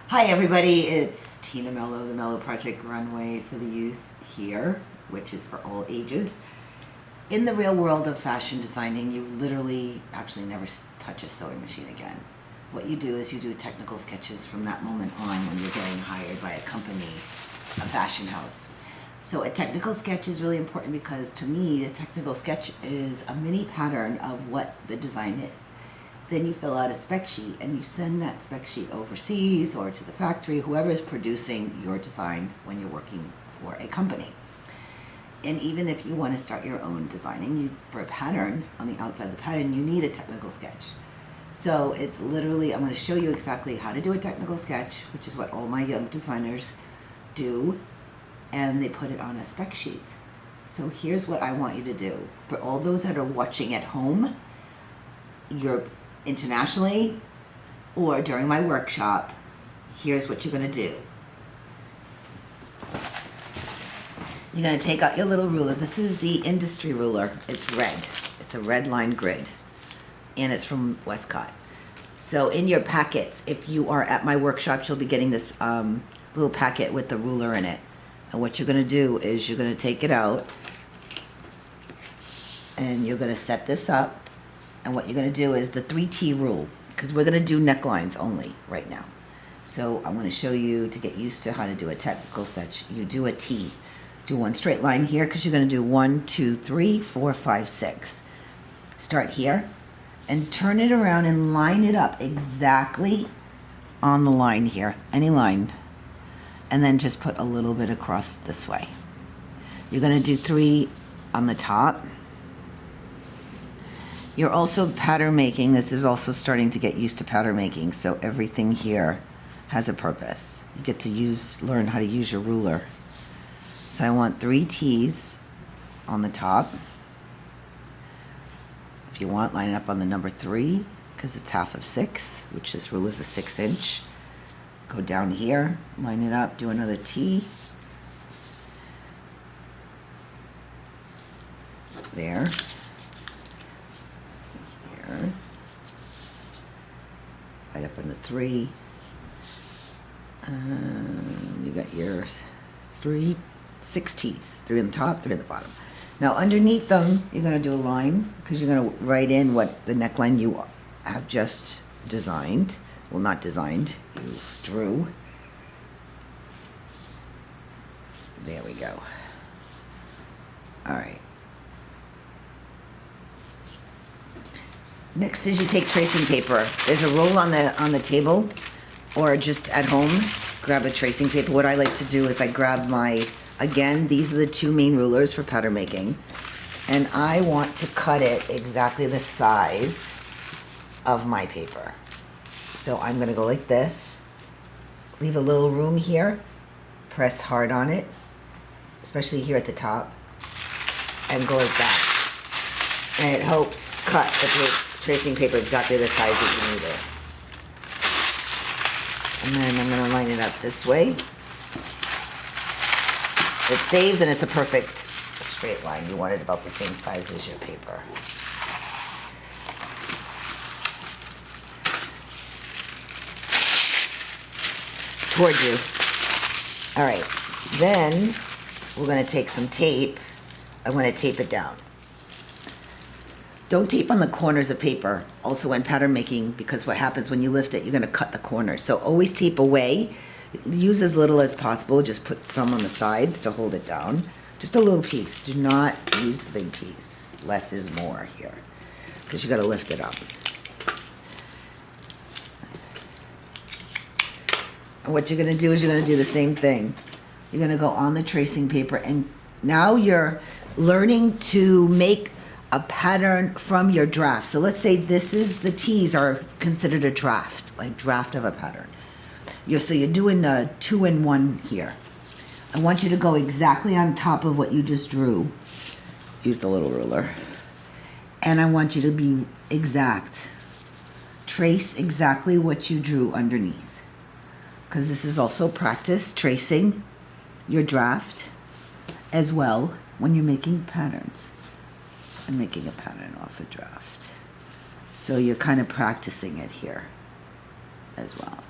Hi everybody, it's Tina Melo, the Melo Project Runway for the Youth here, which is for all ages. In the real world of fashion designing, you literally actually never touch a sewing machine again. What you do is you do technical sketches from that moment on when you're getting hired by a company, a fashion house. So a technical sketch is really important because to me, a technical sketch is a mini pattern of what the design is. Then you fill out a spec sheet and you send that spec sheet overseas or to the factory, whoever is producing your design when you're working for a company. And even if you want to start your own designing, for a pattern, on the outside of the pattern, you need a technical sketch. So it's literally, I'm going to show you exactly how to do a technical sketch, which is what all my young designers do, and they put it on a spec sheet. So here's what I want you to do. For all those that are watching at home, you're internationally or during my workshop, here's what you're going to do. You're going to take out your little ruler. This is the industry ruler. It's red. It's a red line grid, and it's from Westcott. So in your packets, if you are at my workshop, you'll be getting this little packet with the ruler in it. And what you're going to do is you're going to take it out and you're going to set this up. And what you're going to do is the 3T rule, because we're going to do necklines only right now. So I'm going to show you to get used to how to do a technical sketch. You do a T. Do one straight line here because you're going to do 1, 2, 3, 4, 5, 6. Start here and turn it around and line it up exactly on the line here, any line. And then just put a little bit across this way. You're going to do 3 on the top. You're also pattern making. This is also starting to get used to pattern making. So everything here has a purpose. You get to learn how to use your ruler. So I want 3 T's on the top. If you want, line it up on the number 3 because it's half of 6, which this rule is a 6-inch. Go down here, line it up, do another T. There. Here. Right up on the 3. You got your 6 T's. 3 on the top, 3 on the bottom. Now underneath them, you're going to do a line because you're going to write in what the neckline you have just designed. Well, not designed, you drew. There we go. All right. Next is you take tracing paper. There's a roll on the table, or just at home, grab a tracing paper. What I like to do is I grab again, these are the 2 main rulers for pattern making, and I want to cut it exactly the size of my paper. So I'm going to go like this, leave a little room here, press hard on it, especially here at the top, and go like that. And it helps cut the tracing paper exactly the size that you need it. And then I'm going to line it up this way. It saves and it's a perfect straight line. You want it about the same size as your paper. Towards you. All right, then we're going to take some tape. I want to tape it down. Don't tape on the corners of paper, also when pattern making, because what happens when you lift it, you're going to cut the corners. So always tape away. Use as little as possible. Just put some on the sides to hold it down. Just a little piece. Do not use a big piece. Less is more here, because you got to lift it up. And what you're going to do is you're going to do the same thing. You're going to go on the tracing paper, and now you're learning to make a pattern from your draft. So let's say the T's are considered a draft, like draft of a pattern. So you're doing a 2-in-1 here. I want you to go exactly on top of what you just drew. Use the little ruler. And I want you to be exact. Trace exactly what you drew underneath. Because this is also practice, tracing your draft as well when you're making patterns. I'm making a pattern off a draft. So you're kind of practicing it here as well.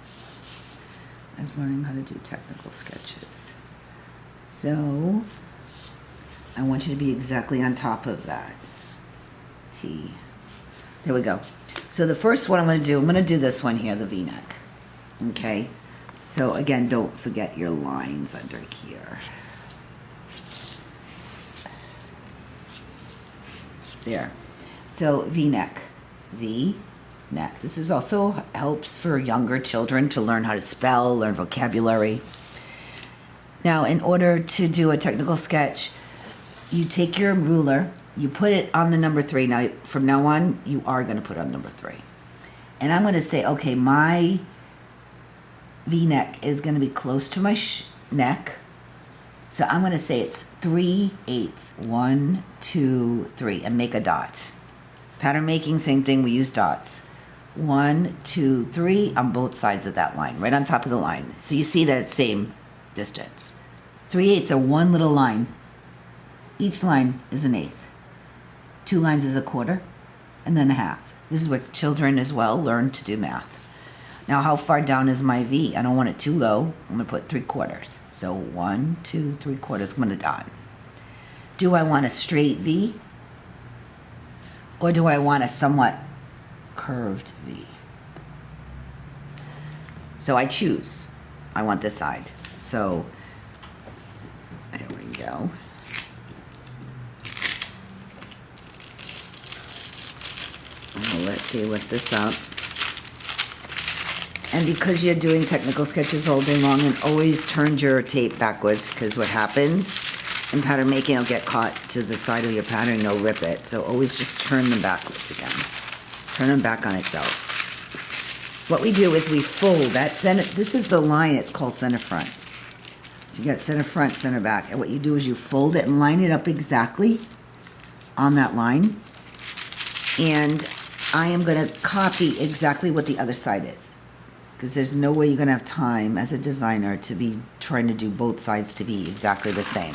as learning how to do technical sketches. So I want you to be exactly on top of that. T. There we go. So the first one I'm going to do this one here, the V-neck. Okay. So again, don't forget your lines under here. There. So V-neck. V-neck. This is also helps for younger children to learn how to spell, learn vocabulary. Now, in order to do a technical sketch, you take your ruler, you put it on the number 3. Now, from now on, you are going to put on number 3. And I'm going to say, okay, my V-neck is going to be close to my neck. So I'm going to say it's 3/8. 1, 2, 3, and make a dot. Pattern making, same thing, we use dots. 1, 2, 3 on both sides of that line, right on top of the line. So you see that it's same distance. 3/8 are one little line. Each line is an eighth. 2 lines is a quarter, and then a half. This is what children as well learn to do math. Now, how far down is my V? I don't want it too low. I'm going to put 3/4. So 1, 2, 3/4. I'm going to dot. Do I want a straight V? Or do I want a somewhat curved V? So I choose. I want this side. So there we go. Let's see, lift this up. And because you're doing technical sketches all day long, and always turn your tape backwards, because what happens in pattern making, it'll get caught to the side of your pattern and you'll rip it. So always just turn them backwards again. Turn them back on itself. What we do is we fold that center. This is the line, it's called center front. So you got center front, center back. And what you do is you fold it and line it up exactly on that line. And I am going to copy exactly what the other side is, because there's no way you're going to have time as a designer to be trying to do both sides to be exactly the same.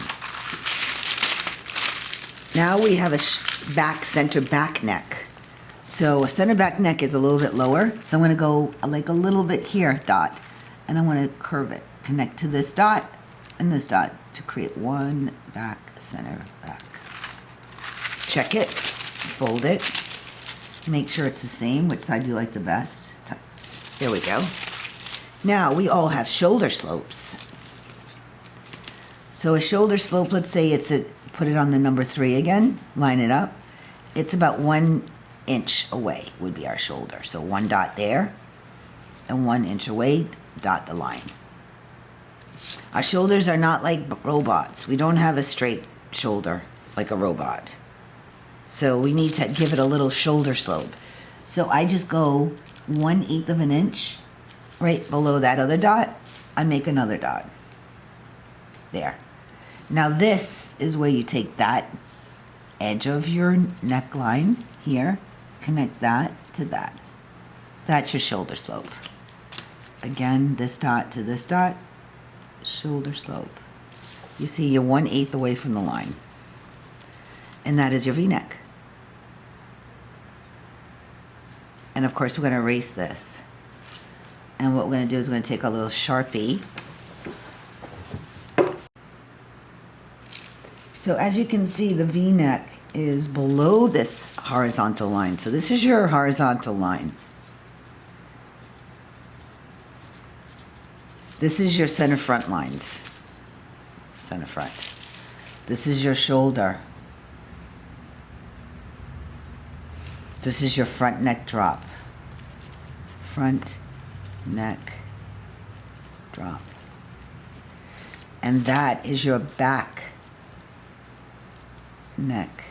Now we have a center back neck. So a center back neck is a little bit lower, so I'm going to go like a little bit here, dot, and I want to curve it, connect to this dot and this dot to create one back, center, back. Check it, fold it. Make sure it's the same, which side you like the best. There we go. Now we all have shoulder slopes. So a shoulder slope, let's say put it on the number 3 again, line it up. It's about 1 inch away would be our shoulder. So 1 dot there, and 1 inch away, dot the line. Our shoulders are not like robots. We don't have a straight shoulder like a robot. So we need to give it a little shoulder slope. So I just go 1/8 of an inch right below that other dot. I make another dot. There. Now this is where you take that edge of your neckline here, connect that to that. That's your shoulder slope. Again, this dot to this dot, shoulder slope. You see you're 1/8 away from the line. And that is your V-neck. And of course, we're going to erase this. And what we're going to do is we're going to take a little Sharpie. So as you can see, the V-neck is below this horizontal line. So this is your horizontal line. This is your center front lines. Center front. This is your shoulder. This is your front neck drop. Front neck drop. And that is your back neck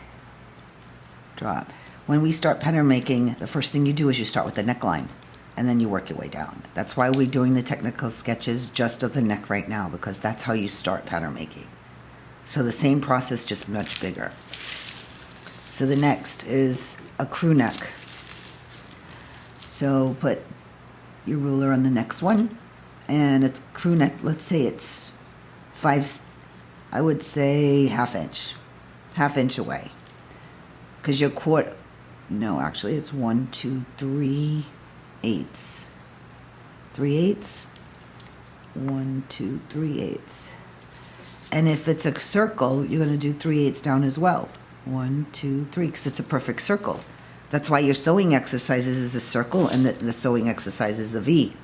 drop. When we start pattern making, the first thing you do is you start with the neckline, and then you work your way down. That's why we're doing the technical sketches just of the neck right now, because that's how you start pattern making. So the same process, just much bigger. So the next is a crew neck. So put your ruler on the next one, and it's crew neck. Let's say it's 5, I would say half inch away, because your quarter, no, actually it's 1, 2, 3/8, 3/8, 1, 2, 3/8. And if it's a circle, you're going to do 3/8 down as well. 1, 2, 3, because it's a perfect circle. That's why your sewing exercises is a circle and the sewing exercise is a V.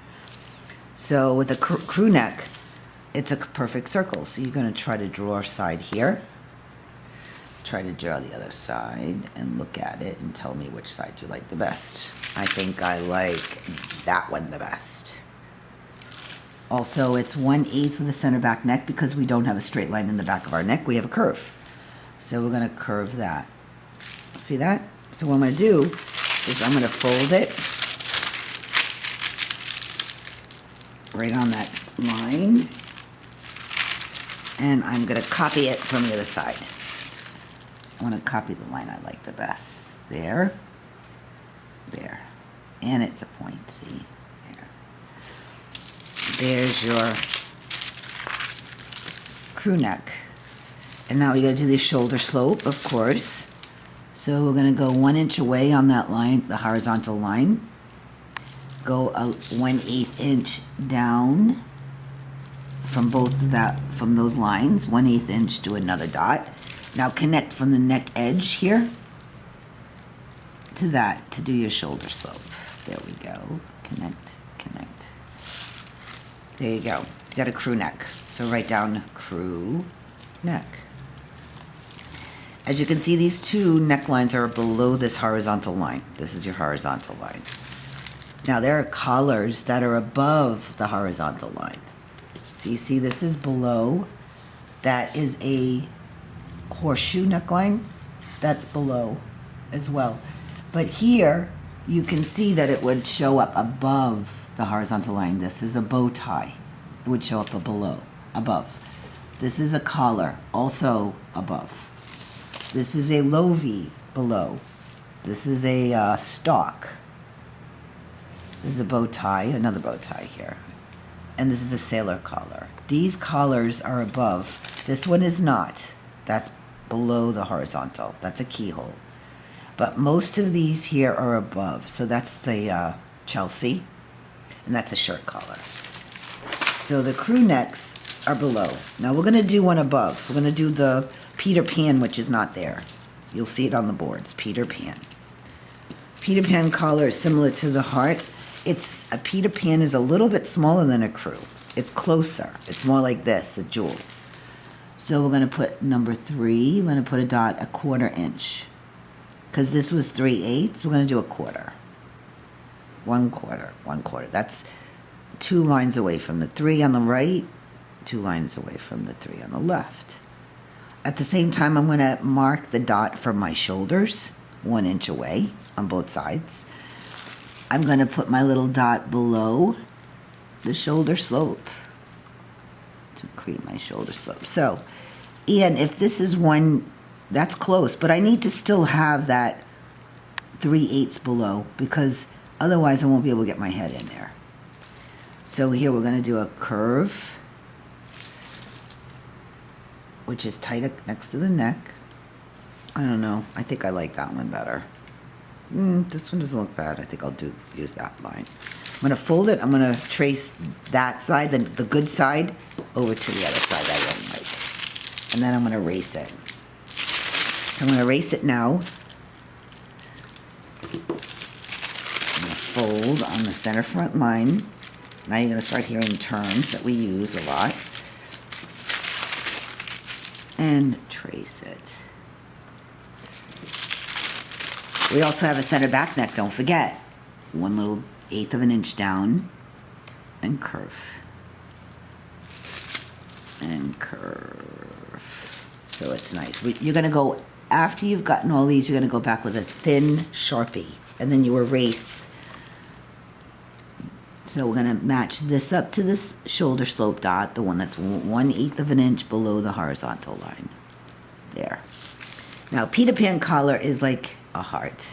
So with a crew neck, it's a perfect circle. So you're going to try to draw a side here. Try to draw the other side and look at it and tell me which side you like the best. I think I like that one the best. Also, it's 1/8 with a center back neck because we don't have a straight line in the back of our neck. We have a curve. So we're going to curve that. See that? So what I'm going to do is I'm going to fold it right on that line. And I'm going to copy it from the other side. I want to copy the line I like the best. There. There. And it's a point, see? There's your crew neck. And now we got to do the shoulder slope, of course. So we're going to go 1 inch away on that line, the horizontal line. Go a 1/8 inch down from from those lines. 1/8 inch to another dot. Now connect from the neck edge here to that to do your shoulder slope. There we go. Connect, connect. There you go. You got a crew neck. So write down crew neck. As you can see, these two necklines are below this horizontal line. This is your horizontal line. Now there are collars that are above the horizontal line. So you see this is below. That is a horseshoe neckline. That's below as well. But here you can see that it would show up above the horizontal line. This is a bow tie. It would show up below, above. This is a collar, also above. This is a low V, below. This is a stock. This is a bow tie, another bow tie here. And this is a sailor collar. These collars are above. This one is not. That's below the horizontal. That's a keyhole. But most of these here are above. So that's the Chelsea. And that's a shirt collar. So the crew necks are below. Now we're going to do one above. We're going to do the Peter Pan, which is not there. You'll see it on the boards. Peter Pan. Peter Pan collar is similar to the heart. A Peter Pan is a little bit smaller than a crew. It's closer. It's more like this, a jewel. So we're going to put number 3. We're going to put a dot 1/4 inch. Because this was 3/8, we're going to do 1/4. 1/4, 1/4. That's 2 lines away from the 3 on the right, 2 lines away from the 3 on the left. At the same time, I'm going to mark the dot from my shoulders, 1 inch away on both sides. I'm going to put my little dot below the shoulder slope to create my shoulder slope. So, and if this is one, that's close, but I need to still have that 3/8 below because otherwise I won't be able to get my head in there. So here we're going to do a curve, which is tight next to the neck. I don't know. I think I like that one better. This one doesn't look bad. I think I'll use that line. I'm going to fold it. I'm going to trace that side, the good side, over to the other side I don't like. And then I'm going to erase it. So I'm going to erase it now. I'm going to fold on the center front line. Now you're going to start hearing terms that we use a lot. And trace it. We also have a center back neck, don't forget. 1/8 of an inch down and curve. And curve. So it's nice. You're going to go, after you've gotten all these, you're going to go back with a thin Sharpie. And then you erase. So we're going to match this up to this shoulder slope dot, the one that's 1/8 of an inch below the horizontal line. There. Now, Peter Pan collar is like a heart.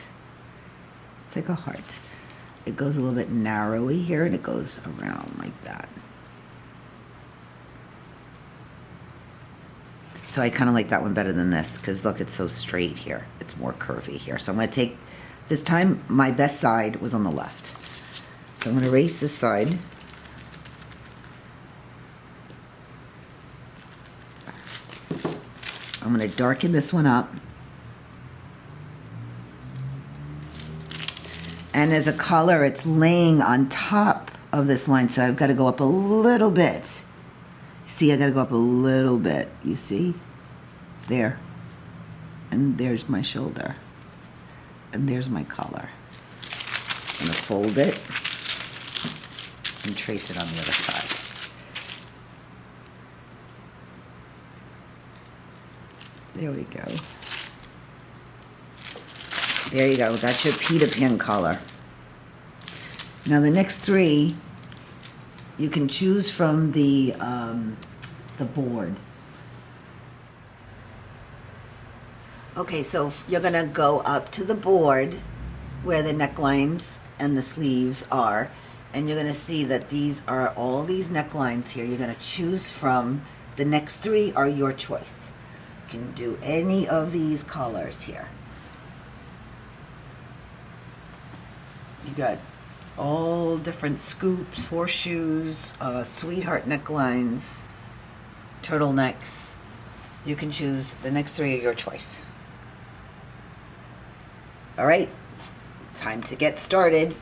It's like a heart. It goes a little bit narrowy here, and it goes around like that. So I kind of like that one better than this, because look, it's so straight here. It's more curvy here. So I'm going to take, this time, my best side was on the left. So I'm going to erase this side. I'm going to darken this one up. And as a color, it's laying on top of this line, so I've got to go up a little bit. See, I got to go up a little bit. You see? There. And there's my shoulder. And there's my collar. I'm going to fold it and trace it on the other side. There we go. There you go. That's your Peter Pan collar. Now the next three, you can choose from the board. Okay, so you're gonna go up to the board where the necklines and the sleeves are, and you're gonna see that these are all these necklines here. You're gonna choose from, the next three are your choice. You can do any of these colors here. You got all different scoops, horseshoes, sweetheart necklines, turtlenecks. You can choose, the next three are your choice. All right, time to get started.